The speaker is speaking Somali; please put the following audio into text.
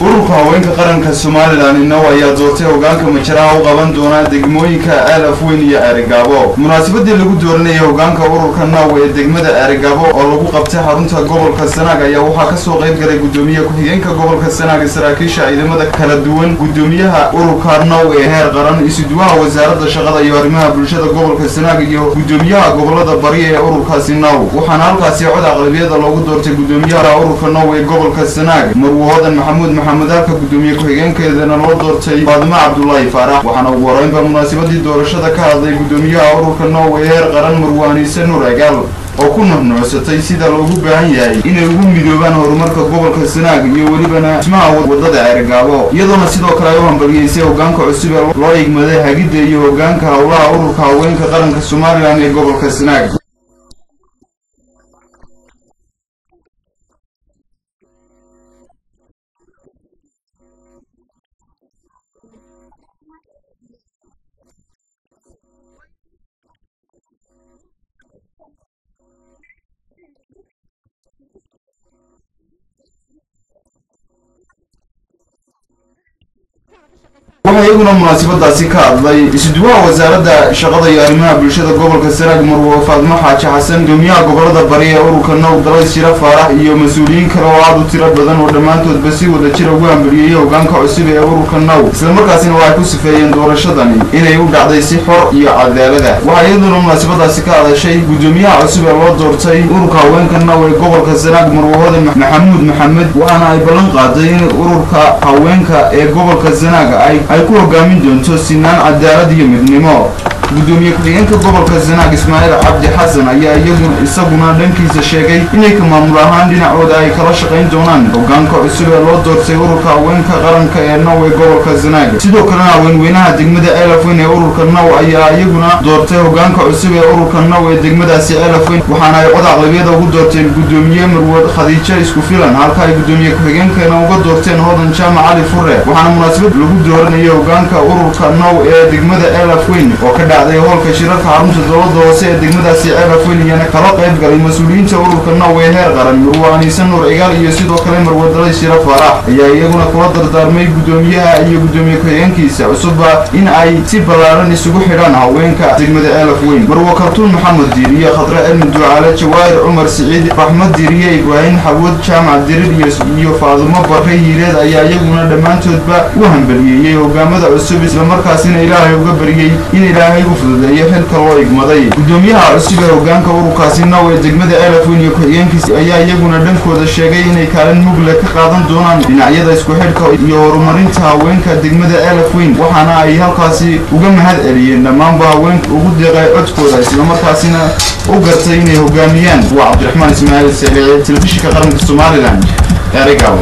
ururka haweenka qaranka Soomaaliland inoo ayaa doortay hoggaanka majaraha u qaban doona degmooyinka Alafweyn iyo Arigabo. Munaasabadii lagu dooranayay hoggaanka ururka Now ee degmada Arigabo oo lagu qabtay xarunta gobolka Sanaag ayaa waxaa ka soo qayb galay gudoomiyaha ku-xigeenka gobolka Sanaag saraakiisha ciidamada kala duwan, gudoomiyaha ururka Now ee heer qaran, isuduwaha wasaaradda shaqada iyo arrimaha bulshada gobolka Sanaag iyo gudoomiyaha gobolada bari ee ururkaasi Now. Waxaana halkaasi cod aqlabiyada loogu doortay gudoomiyaha ururka Now ee gobolka Sanaag Marwadan Maxamed halka gudoomiye ku-xigeenkeedana loo doortay Faadimo Cabdullaahi Faarax. waxaana ugu horeynba munaasabadii doorashada ka hadlay gudoomiyaha ururka Now ee heer qaran Marwaaniise Nuur Agaal oo ku nuuxnuuxsatay sida loogu baahan yahay inay ugu midoobaan horumarka gobolka Sanaag iyo welibana dhismaha wadada Arigabo, iyadoona sidoo kale ay u hambaliyeysay hoggaanka cusub ee loo igmaday hagidda iyo hoggaanka howlaha ururka haweenka qaranka Soomaaliland ee gobolka Sanaag. waxaa iyaguna munaasabadaasi ka hadlay isuduwaha wasaaradda shaqada iyo arrimaha bulshada gobolka Sanaag Marwo Faadimo Xaaji Xasan, gudoomiyaha gobolada bari ee ururka Now Dalays Shira Faarax iyo mas'uuliyiin kale oo aad u tiro badan oo dhammaantoodba si wada jir ugu hambaliyay hoggaanka cusub ee ururka Now, isla markaasina waxay ku sifeeyeen doorashadani inay u dhacday si xor iyo cadaalad ah. waxaa iyaduna munaasabadaasi ka hadashay gudoomiyaha cusub ee loo doortay ururka haweenka Now ee gobolka Sanaag Marwadan Maxamed, waxaana ay ballan qaaday in ururka haweenka ee gobolka Sanaag ay ku hogaamin doonto sinaan cadaalad iyo midnimo. gudoomiye ku-xigeenka gobolka Sanaag Ismaaciil Cabdi Xasan ayaa isaguna dhankiisa sheegay inay ka maamul ahaan dhinacooda ay kala shaqayn doonaan hoggaanka cusub ee loo doortay ururka haweenka qaranka ee Now ee gobolka Sanaag. sidoo kalena haweenweynaha degmada Alafweyn ee ururka Now ayaa iyaguna doortay hoggaanka cusub ee ururka Now ee degmadaasi Alafweyn, waxaana ay cod aqlabiyada ugu doorteen gudoomiye Marwad Khadiija isku filan, halka ay gudoomiye ku-xigeenkeena uga doorteen Hodan Jaamac Cali Furre. waxaana munaasabad lagu dooranayay hoggaanka ururka Now ee degmada Alafweyn oo ka dhacday hoolka shirarka xarunta dowladda hoose ee degmadaasi Alafweyn iyana kala qayb galay mas'uuliyiinta ururka Now ee heer qaran Marwaaniise Nuur Agaal iyo sidoo kale Marwad Dalays Shira Faarax ayaa iyaguna kula dardaarmay gudoomiyaha iyo gudoomiye ku-xigeenkiisa cusubba in ay si ballaaran isugu xidhaan haweenka degmada Alafweyn. Marwo Kaltuun Maxamed Diiriye, Khadra Cilmi Ducaale, Jawaahir Cumar Siciid, Raxmad Diiriye, Ibrahim Xawad Jaamac Dirir iyo Faadimo Barre Hiireed ayaa iyaguna dhammaantoodba u hambaliyeeyay hoggaamada cusub, isla markaasina Ilaahay uga baryay in Ilaahay u fududeeyo xilka loo igmaday. gudoomiyaha cusub ee hoggaanka ururkaasi Now ee degmada Alafweyn iyo ku-xigeenkiisa ayaa iyaguna dhankooda sheegay inay kaalin mug leh ka qaadan doonaan dhinacyada isku xidhka iyo horumarinta haweenka degmada Alafweyn, waxaana ay halkaasi uga mahad celiyeen dhammaanba haweenka ugu deeqay codkooda, isla markaasina u gartay inay hoggaamiyaan. waa Cabdiraxmaan Ismaaciil Saliici, telefishinka qaranka Soomaaliland, Arigabo.